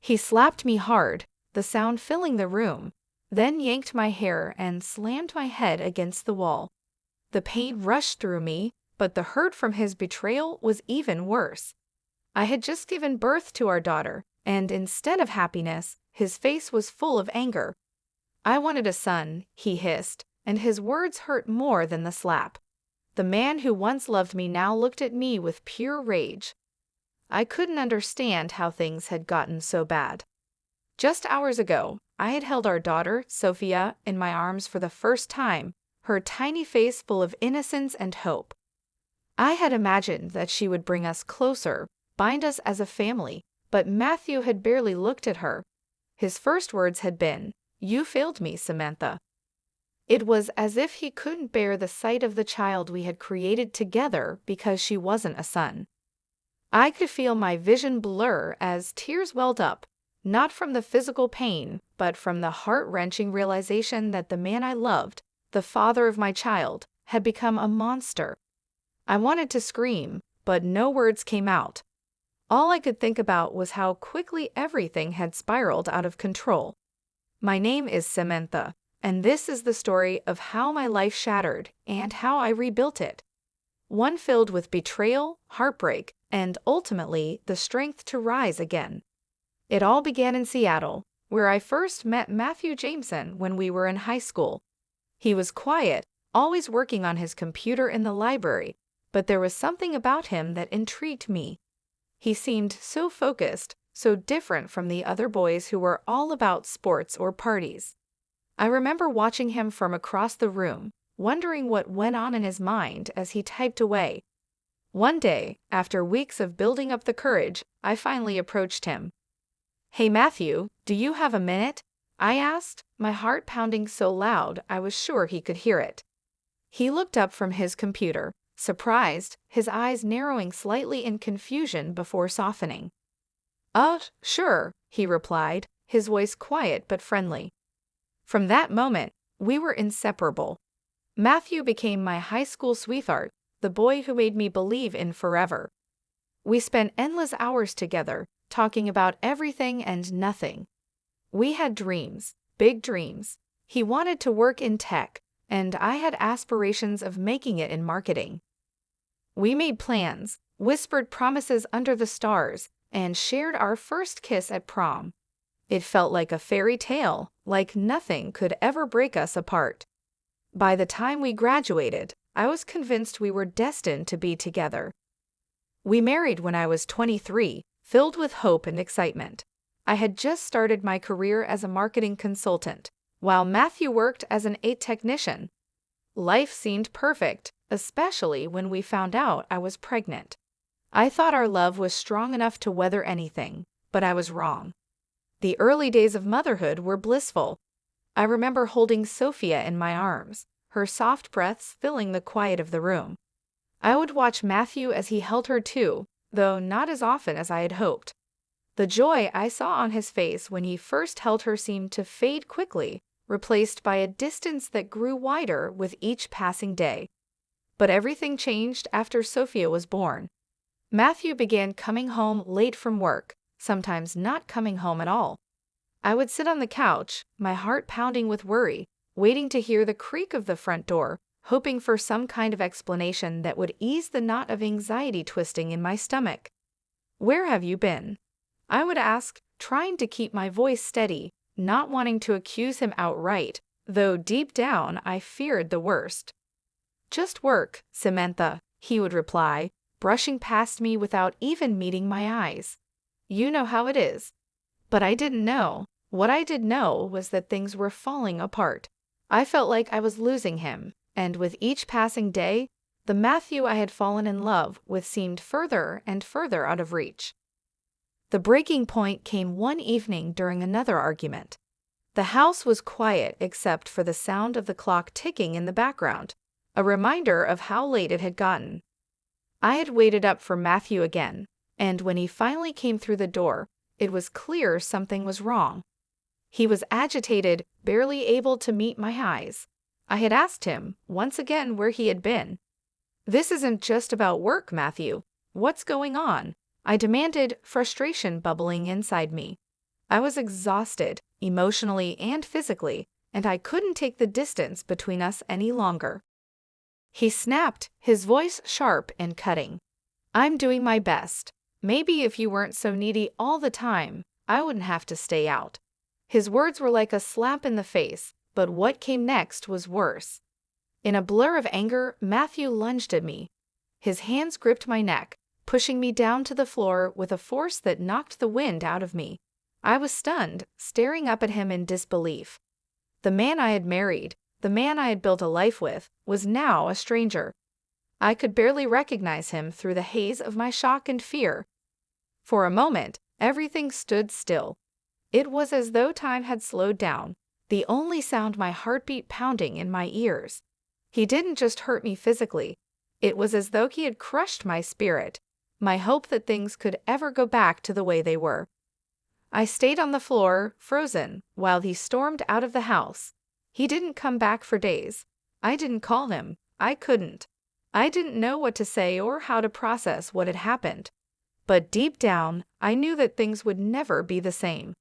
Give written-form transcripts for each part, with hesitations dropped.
He slapped me hard, the sound filling the room, then yanked my hair and slammed my head against the wall. The pain rushed through me, but the hurt from his betrayal was even worse. I had just given birth to our daughter, and instead of happiness, his face was full of anger. "I wanted a son," he hissed, and his words hurt more than the slap. The man who once loved me now looked at me with pure rage. I couldn't understand how things had gotten so bad. Just hours ago, I had held our daughter, Sophia, in my arms for the first time, her tiny face full of innocence and hope. I had imagined that she would bring us closer, bind us as a family, but Matthew had barely looked at her. His first words had been, "You failed me, Samantha." It was as if he couldn't bear the sight of the child we had created together because she wasn't a son. I could feel my vision blur as tears welled up, not from the physical pain, but from the heart-wrenching realization that the man I loved, the father of my child, had become a monster. I wanted to scream, but no words came out. All I could think about was how quickly everything had spiraled out of control. My name is Samantha, and this is the story of how my life shattered and how I rebuilt it. One filled with betrayal, heartbreak, and ultimately the strength to rise again. It all began in Seattle, where I first met Matthew Jameson when we were in high school. He was quiet, always working on his computer in the library, but there was something about him that intrigued me. He seemed so focused, so different from the other boys who were all about sports or parties. I remember watching him from across the room, wondering what went on in his mind as he typed away. One day, after weeks of building up the courage, I finally approached him. "Hey Matthew, do you have a minute?" I asked, my heart pounding so loud I was sure he could hear it. He looked up from his computer, surprised, his eyes narrowing slightly in confusion before softening. Sure," he replied, his voice quiet but friendly. From that moment, we were inseparable. Matthew became my high school sweetheart, the boy who made me believe in forever. We spent endless hours together, talking about everything and nothing. We had dreams, big dreams. He wanted to work in tech, and I had aspirations of making it in marketing. We made plans, whispered promises under the stars, and shared our first kiss at prom. It felt like a fairy tale, like nothing could ever break us apart. By the time we graduated, I was convinced we were destined to be together. We married when I was 23, filled with hope and excitement. I had just started my career as a marketing consultant, while Matthew worked as an aide technician. Life seemed perfect, especially when we found out I was pregnant. I thought our love was strong enough to weather anything, but I was wrong. The early days of motherhood were blissful. I remember holding Sophia in my arms, her soft breaths filling the quiet of the room. I would watch Matthew as he held her too, though not as often as I had hoped. The joy I saw on his face when he first held her seemed to fade quickly, replaced by a distance that grew wider with each passing day. But everything changed after Sophia was born. Matthew began coming home late from work, sometimes not coming home at all. I would sit on the couch, my heart pounding with worry, waiting to hear the creak of the front door, hoping for some kind of explanation that would ease the knot of anxiety twisting in my stomach. "Where have you been?" I would ask, trying to keep my voice steady, not wanting to accuse him outright, though deep down I feared the worst. "Just work, Samantha," he would reply, brushing past me without even meeting my eyes. "You know how it is." But I didn't know. What I did know was that things were falling apart. I felt like I was losing him, and with each passing day, the Matthew I had fallen in love with seemed further and further out of reach. The breaking point came one evening during another argument. The house was quiet except for the sound of the clock ticking in the background, a reminder of how late it had gotten. I had waited up for Matthew again, and when he finally came through the door, it was clear something was wrong. He was agitated, barely able to meet my eyes. I had asked him, once again, where he had been. "This isn't just about work, Matthew. What's going on?" I demanded, frustration bubbling inside me. I was exhausted, emotionally and physically, and I couldn't take the distance between us any longer. He snapped, his voice sharp and cutting. I'm doing my best. Maybe if you weren't so needy all the time, I wouldn't have to stay out. His words were like a slap in the face, but what came next was worse. In a blur of anger, Matthew lunged at me. His hands gripped my neck, pushing me down to the floor with a force that knocked the wind out of me. I was stunned, staring up at him in disbelief. The man I had married, the man I had built a life with, was now a stranger. I could barely recognize him through the haze of my shock and fear. For a moment, everything stood still. It was as though time had slowed down, the only sound my heartbeat pounding in my ears. He didn't just hurt me physically. It was as though he had crushed my spirit, my hope that things could ever go back to the way they were. I stayed on the floor, frozen, while he stormed out of the house. He didn't come back for days. I didn't call him. I couldn't. I didn't know what to say or how to process what had happened. But deep down, I knew that things would never be the same.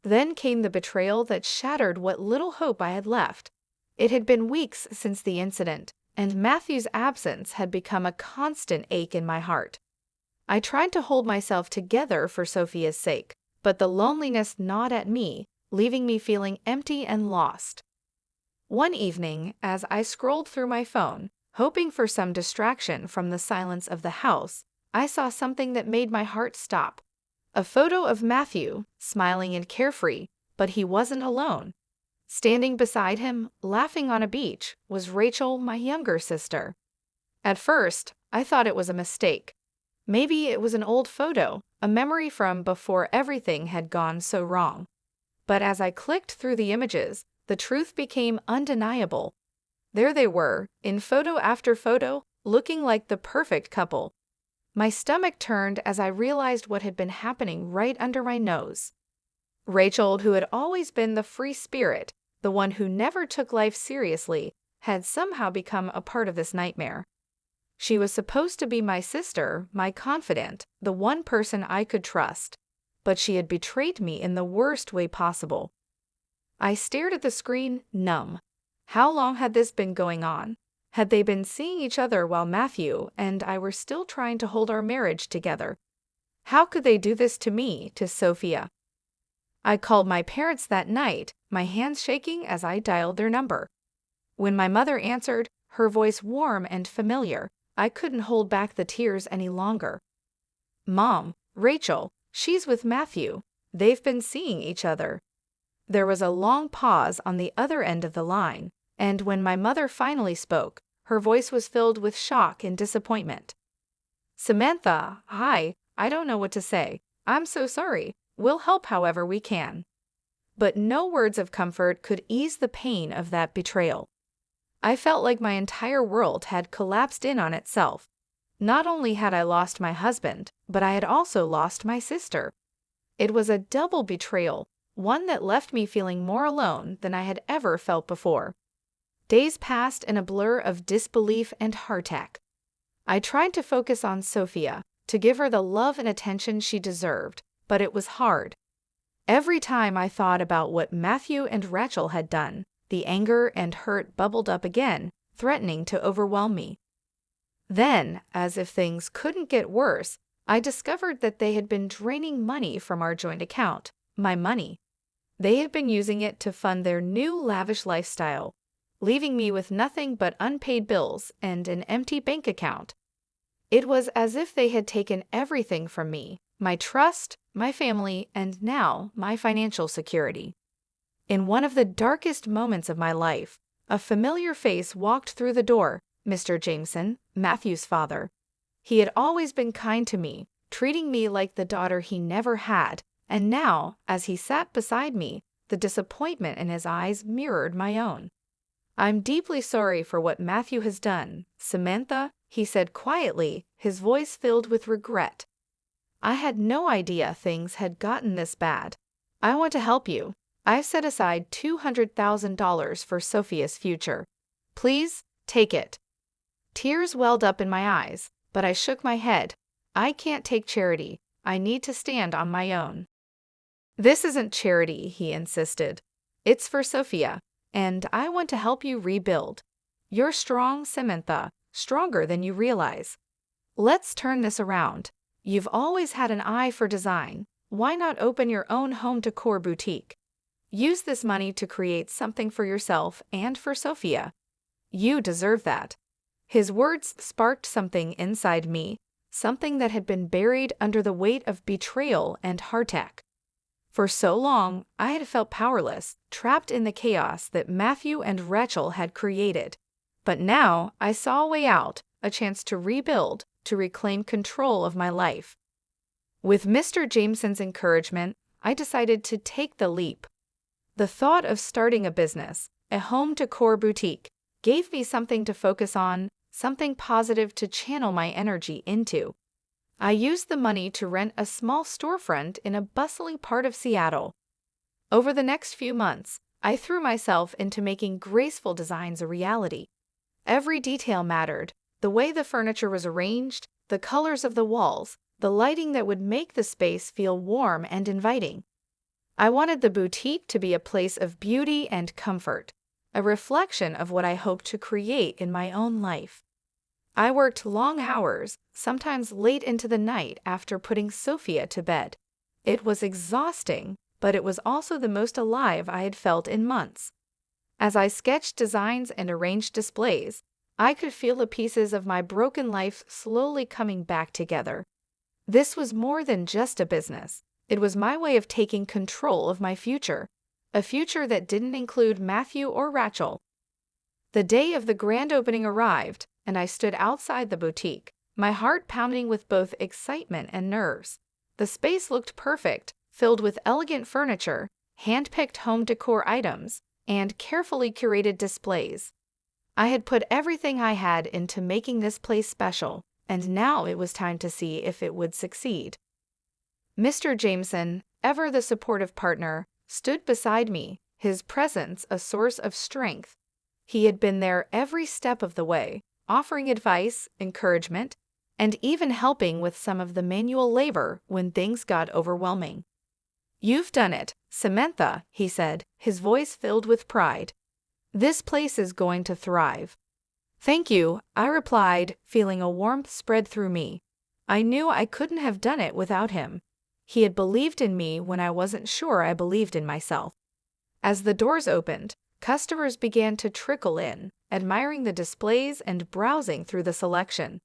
Then came the betrayal that shattered what little hope I had left. It had been weeks since the incident, and Matthew's absence had become a constant ache in my heart. I tried to hold myself together for Sophia's sake, but the loneliness gnawed at me, leaving me feeling empty and lost. One evening, as I scrolled through my phone, hoping for some distraction from the silence of the house, I saw something that made my heart stop. A photo of Matthew, smiling and carefree, but he wasn't alone. Standing beside him, laughing on a beach, was Rachel, my younger sister. At first, I thought it was a mistake. Maybe it was an old photo, a memory from before everything had gone so wrong. But as I clicked through the images, the truth became undeniable. There they were, in photo after photo, looking like the perfect couple. My stomach turned as I realized what had been happening right under my nose. Rachel, who had always been the free spirit, the one who never took life seriously, had somehow become a part of this nightmare. She was supposed to be my sister, my confidant, the one person I could trust. But she had betrayed me in the worst way possible. I stared at the screen, numb. How long had this been going on? Had they been seeing each other while Matthew and I were still trying to hold our marriage together? How could they do this to me, to Sophia? I called my parents that night, my hands shaking as I dialed their number. When my mother answered, her voice warm and familiar, I couldn't hold back the tears any longer. Mom, Rachel, she's with Matthew. They've been seeing each other. There was a long pause on the other end of the line, and when my mother finally spoke, her voice was filled with shock and disappointment. Samantha, hi, I don't know what to say. I'm so sorry. We'll help however we can. But no words of comfort could ease the pain of that betrayal. I felt like my entire world had collapsed in on itself. Not only had I lost my husband, but I had also lost my sister. It was a double betrayal, one that left me feeling more alone than I had ever felt before. Days passed in a blur of disbelief and heartache. I tried to focus on Sophia, to give her the love and attention she deserved, but it was hard. Every time I thought about what Matthew and Rachel had done, the anger and hurt bubbled up again, threatening to overwhelm me. Then, as if things couldn't get worse, I discovered that they had been draining money from our joint account, my money. They had been using it to fund their new lavish lifestyle, leaving me with nothing but unpaid bills and an empty bank account. It was as if they had taken everything from me, my trust, my family, and now my financial security. In one of the darkest moments of my life, a familiar face walked through the door, Mr. Jameson, Matthew's father. He had always been kind to me, treating me like the daughter he never had, and now, as he sat beside me, the disappointment in his eyes mirrored my own. I'm deeply sorry for what Matthew has done, Samantha, he said quietly, his voice filled with regret. I had no idea things had gotten this bad. I want to help you. I've set aside $200,000 for Sophia's future. Please, take it. Tears welled up in my eyes, but I shook my head. I can't take charity. I need to stand on my own. This isn't charity, he insisted. It's for Sophia, and I want to help you rebuild. You're strong, Samantha, stronger than you realize. Let's turn this around. You've always had an eye for design. Why not open your own home decor boutique? Use this money to create something for yourself and for Sophia. You deserve that. His words sparked something inside me, something that had been buried under the weight of betrayal and heartache. For so long, I had felt powerless, trapped in the chaos that Matthew and Rachel had created. But now I saw a way out, a chance to rebuild, to reclaim control of my life. With Mr. Jameson's encouragement, I decided to take the leap. The thought of starting a business, a home decor boutique, gave me something to focus on, something positive to channel my energy into. I used the money to rent a small storefront in a bustling part of Seattle. Over the next few months, I threw myself into making graceful designs a reality. Every detail mattered: the way the furniture was arranged, the colors of the walls, the lighting that would make the space feel warm and inviting. I wanted the boutique to be a place of beauty and comfort, a reflection of what I hoped to create in my own life. I worked long hours, sometimes late into the night after putting Sophia to bed. It was exhausting, but it was also the most alive I had felt in months. As I sketched designs and arranged displays, I could feel the pieces of my broken life slowly coming back together. This was more than just a business. It was my way of taking control of my future, a future that didn't include Matthew or Rachel. The day of the grand opening arrived, and I stood outside the boutique, my heart pounding with both excitement and nerves. The space looked perfect, filled with elegant furniture, hand-picked home decor items, and carefully curated displays. I had put everything I had into making this place special, and now it was time to see if it would succeed. Mr. Jameson, ever the supportive partner, stood beside me, his presence a source of strength. He had been there every step of the way, offering advice, encouragement, and even helping with some of the manual labor when things got overwhelming. "You've done it, Samantha," he said, his voice filled with pride. "This place is going to thrive." "Thank you," I replied, feeling a warmth spread through me. I knew I couldn't have done it without him. He had believed in me when I wasn't sure I believed in myself. As the doors opened, customers began to trickle in, admiring the displays and browsing through the selection.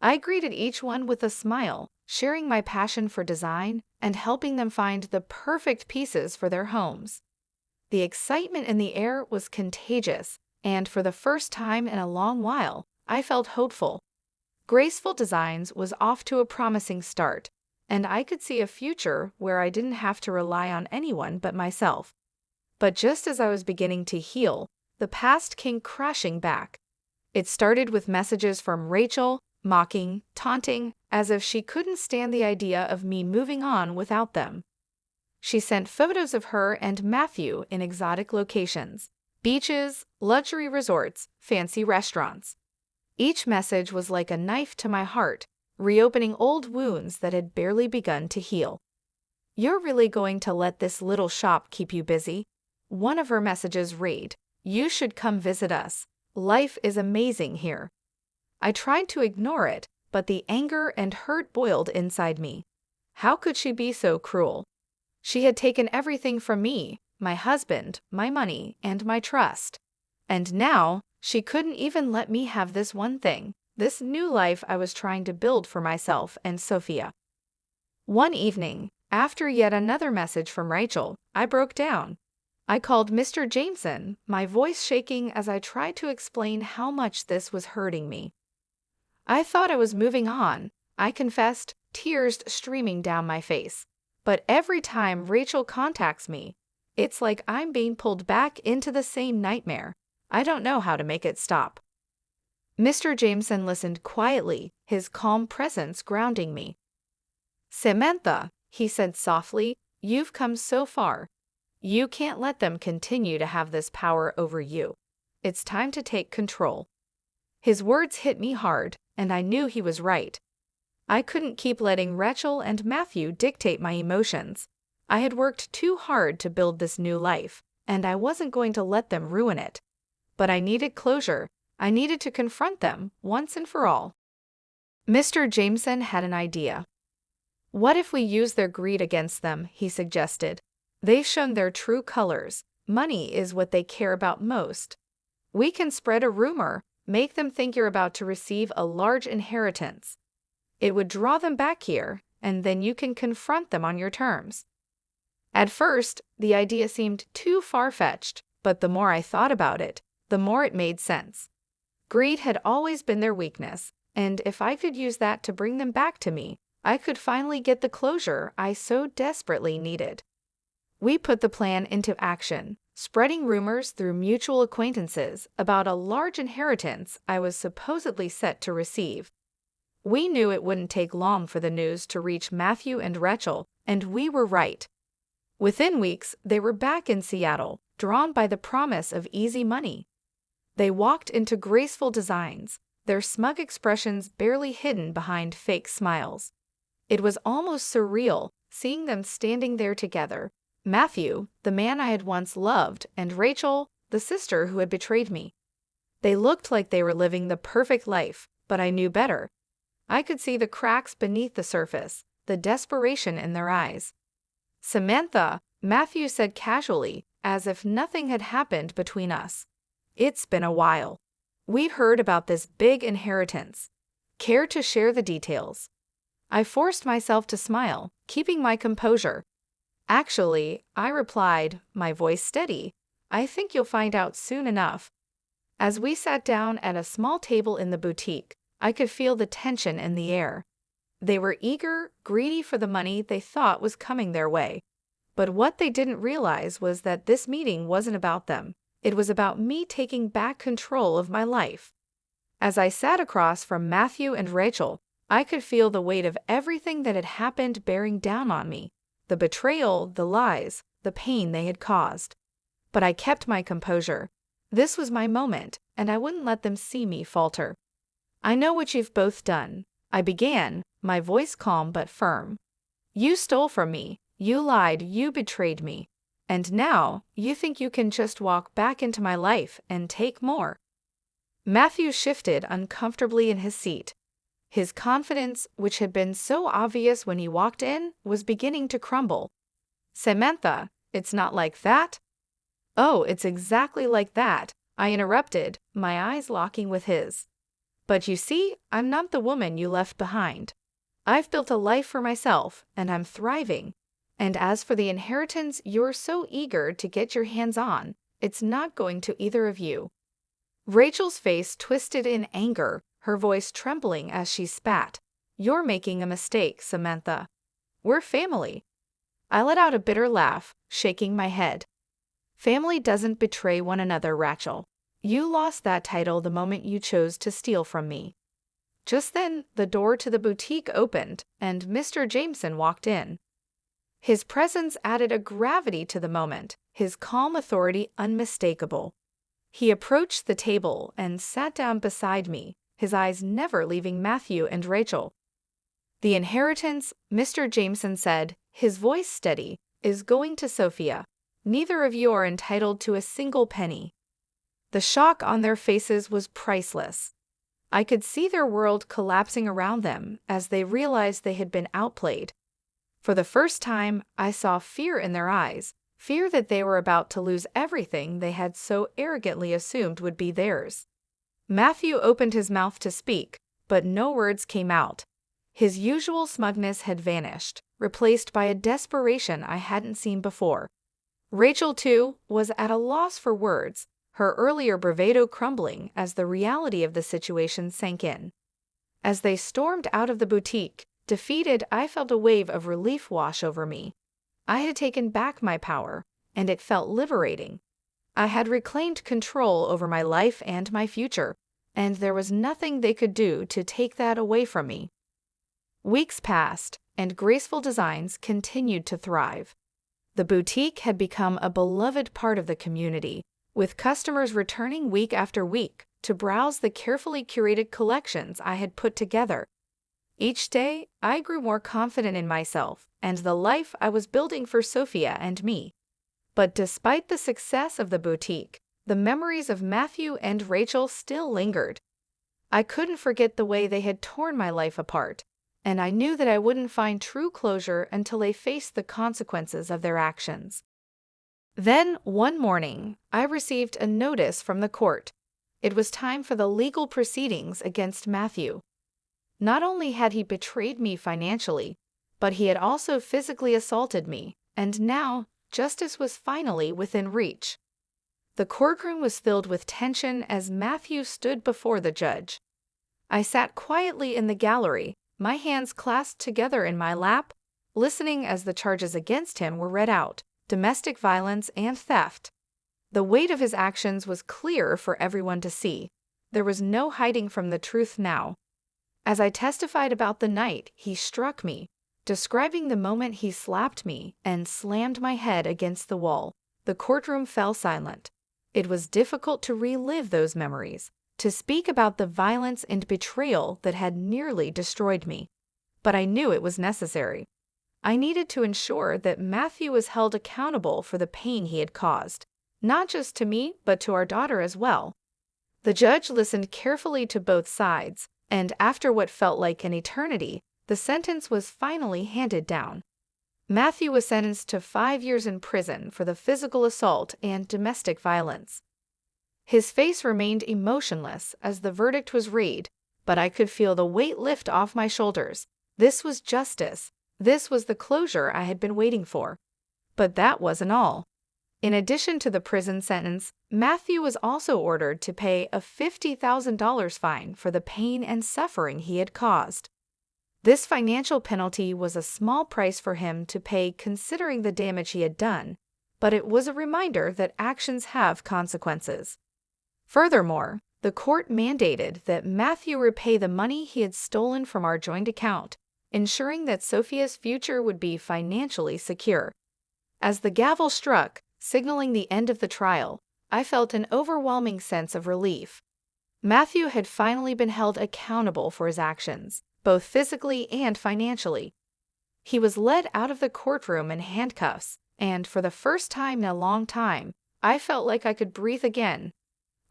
I greeted each one with a smile, sharing my passion for design and helping them find the perfect pieces for their homes. The excitement in the air was contagious, and for the first time in a long while, I felt hopeful. Graceful Designs was off to a promising start, and I could see a future where I didn't have to rely on anyone but myself. But just as I was beginning to heal, the past came crashing back. It started with messages from Rachel, mocking, taunting, as if she couldn't stand the idea of me moving on without them. She sent photos of her and Matthew in exotic locations: beaches, luxury resorts, fancy restaurants. Each message was like a knife to my heart, reopening old wounds that had barely begun to heal. "You're really going to let this little shop keep you busy?" One of her messages read, "You should come visit us. Life is amazing here." I tried to ignore it, but the anger and hurt boiled inside me. How could she be so cruel? She had taken everything from me, my husband, my money, and my trust. And now, she couldn't even let me have this one thing, this new life I was trying to build for myself and Sophia. One evening, after yet another message from Rachel, I broke down. I called Mr. Jameson, my voice shaking as I tried to explain how much this was hurting me. I thought I was moving on, I confessed, tears streaming down my face. But every time Rachel contacts me, it's like I'm being pulled back into the same nightmare. I don't know how to make it stop. Mr. Jameson listened quietly, his calm presence grounding me. "Samantha," he said softly, "you've come so far. You can't let them continue to have this power over you. It's time to take control." His words hit me hard, and I knew he was right. I couldn't keep letting Rachel and Matthew dictate my emotions. I had worked too hard to build this new life, and I wasn't going to let them ruin it. But I needed closure. I needed to confront them once and for all. Mr. Jameson had an idea. What if we use their greed against them, he suggested. They've shown their true colors. Money is what they care about most. We can spread a rumor, make them think you're about to receive a large inheritance. It would draw them back here, and then you can confront them on your terms. At first, the idea seemed too far-fetched, but the more I thought about it, the more it made sense. Greed had always been their weakness, and if I could use that to bring them back to me, I could finally get the closure I so desperately needed. We put the plan into action, spreading rumors through mutual acquaintances about a large inheritance I was supposedly set to receive. We knew it wouldn't take long for the news to reach Matthew and Rachel, and we were right. Within weeks, they were back in Seattle, drawn by the promise of easy money. They walked into graceful designs, their smug expressions barely hidden behind fake smiles. It was almost surreal, seeing them standing there together. Matthew, the man I had once loved, and Rachel, the sister who had betrayed me. They looked like they were living the perfect life, but I knew better. I could see the cracks beneath the surface, the desperation in their eyes. "Samantha," Matthew said casually, as if nothing had happened between us. "It's been a while. We've heard about this big inheritance. Care to share the details?" I forced myself to smile, keeping my composure. "Actually," I replied, my voice steady, "I think you'll find out soon enough." As we sat down at a small table in the boutique, I could feel the tension in the air. They were eager, greedy for the money they thought was coming their way. But what they didn't realize was that this meeting wasn't about them. It was about me taking back control of my life. As I sat across from Matthew and Rachel, I could feel the weight of everything that had happened bearing down on me. The betrayal, the lies, the pain they had caused. But I kept my composure. This was my moment, and I wouldn't let them see me falter. "I know what you've both done," I began, my voice calm but firm. "You stole from me, you lied, you betrayed me. And now, you think you can just walk back into my life and take more." Matthew shifted uncomfortably in his seat. His confidence, which had been so obvious when he walked in, was beginning to crumble. "Samantha, it's not like that." "Oh, it's exactly like that," I interrupted, my eyes locking with his. "But you see, I'm not the woman you left behind. I've built a life for myself, and I'm thriving. And as for the inheritance you're so eager to get your hands on, it's not going to either of you." Rachel's face twisted in anger, her voice trembling as she spat. "You're making a mistake, Samantha. We're family." I let out a bitter laugh, shaking my head. "Family doesn't betray one another, Rachel. You lost that title the moment you chose to steal from me." Just then, the door to the boutique opened, and Mr. Jameson walked in. His presence added a gravity to the moment, his calm authority unmistakable. He approached the table and sat down beside me, his eyes never leaving Matthew and Rachel. "The inheritance," Mr. Jameson said, his voice steady, "is going to Sophia. Neither of you are entitled to a single penny." The shock on their faces was priceless. I could see their world collapsing around them as they realized they had been outplayed. For the first time, I saw fear in their eyes, fear that they were about to lose everything they had so arrogantly assumed would be theirs. Matthew opened his mouth to speak, but no words came out. His usual smugness had vanished, replaced by a desperation I hadn't seen before. Rachel, too, was at a loss for words, her earlier bravado crumbling as the reality of the situation sank in. As they stormed out of the boutique, defeated, I felt a wave of relief wash over me. I had taken back my power, and it felt liberating. I had reclaimed control over my life and my future, and there was nothing they could do to take that away from me. Weeks passed, and Graceful Designs continued to thrive. The boutique had become a beloved part of the community, with customers returning week after week to browse the carefully curated collections I had put together. Each day, I grew more confident in myself and the life I was building for Sophia and me. But despite the success of the boutique, the memories of Matthew and Rachel still lingered. I couldn't forget the way they had torn my life apart, and I knew that I wouldn't find true closure until they faced the consequences of their actions. Then, one morning, I received a notice from the court. It was time for the legal proceedings against Matthew. Not only had he betrayed me financially, but he had also physically assaulted me, and now justice was finally within reach. The courtroom was filled with tension as Matthew stood before the judge. I sat quietly in the gallery, my hands clasped together in my lap, listening as the charges against him were read out: domestic violence and theft. The weight of his actions was clear for everyone to see. There was no hiding from the truth now. As I testified about the night he struck me, describing the moment he slapped me and slammed my head against the wall, the courtroom fell silent. It was difficult to relive those memories, to speak about the violence and betrayal that had nearly destroyed me. But I knew it was necessary. I needed to ensure that Matthew was held accountable for the pain he had caused, not just to me, but to our daughter as well. The judge listened carefully to both sides, and after what felt like an eternity, the sentence was finally handed down. Matthew was sentenced to 5 years in prison for the physical assault and domestic violence. His face remained emotionless as the verdict was read, but I could feel the weight lift off my shoulders. This was justice. This was the closure I had been waiting for. But that wasn't all. In addition to the prison sentence, Matthew was also ordered to pay a $50,000 fine for the pain and suffering he had caused. This financial penalty was a small price for him to pay considering the damage he had done, but it was a reminder that actions have consequences. Furthermore, the court mandated that Matthew repay the money he had stolen from our joint account, ensuring that Sophia's future would be financially secure. As the gavel struck, signaling the end of the trial, I felt an overwhelming sense of relief. Matthew had finally been held accountable for his actions, both physically and financially. He was led out of the courtroom in handcuffs, and for the first time in a long time, I felt like I could breathe again.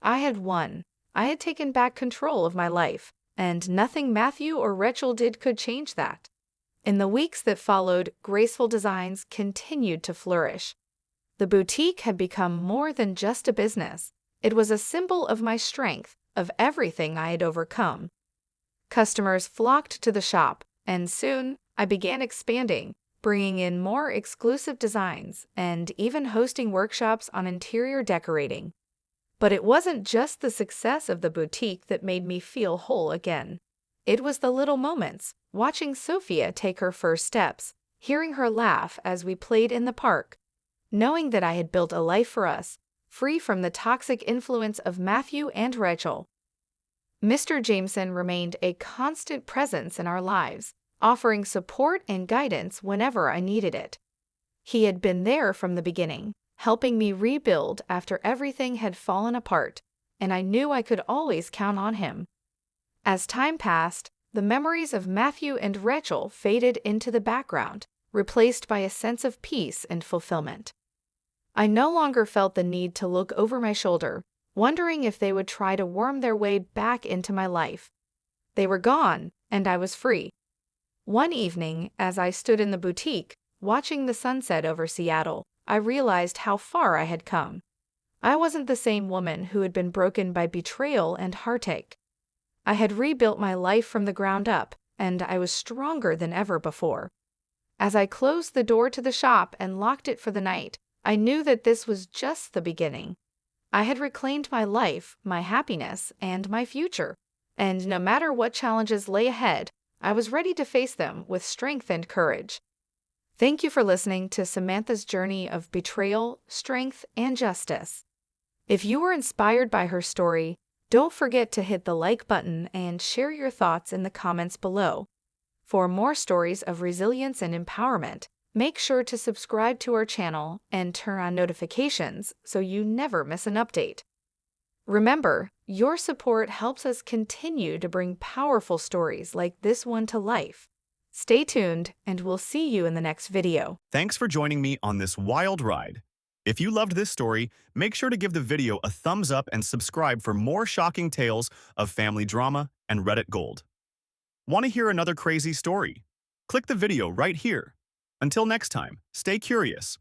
I had won. I had taken back control of my life, and nothing Matthew or Rachel did could change that. In the weeks that followed, Graceful Designs continued to flourish. The boutique had become more than just a business. It was a symbol of my strength, of everything I had overcome. Customers flocked to the shop, and soon I began expanding, bringing in more exclusive designs and even hosting workshops on interior decorating. But it wasn't just the success of the boutique that made me feel whole again. It was the little moments, watching Sophia take her first steps, hearing her laugh as we played in the park, knowing that I had built a life for us, free from the toxic influence of Matthew and Rachel. Mr. Jameson remained a constant presence in our lives, offering support and guidance whenever I needed it. He had been there from the beginning, helping me rebuild after everything had fallen apart, and I knew I could always count on him. As time passed, the memories of Matthew and Rachel faded into the background, replaced by a sense of peace and fulfillment. I no longer felt the need to look over my shoulder, wondering if they would try to worm their way back into my life. They were gone, and I was free. One evening, as I stood in the boutique, watching the sunset over Seattle, I realized how far I had come. I wasn't the same woman who had been broken by betrayal and heartache. I had rebuilt my life from the ground up, and I was stronger than ever before. As I closed the door to the shop and locked it for the night, I knew that this was just the beginning. I had reclaimed my life, my happiness, and my future, and no matter what challenges lay ahead, I was ready to face them with strength and courage. Thank you for listening to Samantha's journey of betrayal, strength, and justice. If you were inspired by her story, don't forget to hit the like button and share your thoughts in the comments below. For more stories of resilience and empowerment, make sure to subscribe to our channel and turn on notifications so you never miss an update. Remember, your support helps us continue to bring powerful stories like this one to life. Stay tuned, and we'll see you in the next video. Thanks for joining me on this wild ride. If you loved this story, make sure to give the video a thumbs up and subscribe for more shocking tales of family drama and Reddit gold. Want to hear another crazy story? Click the video right here. Until next time, stay curious.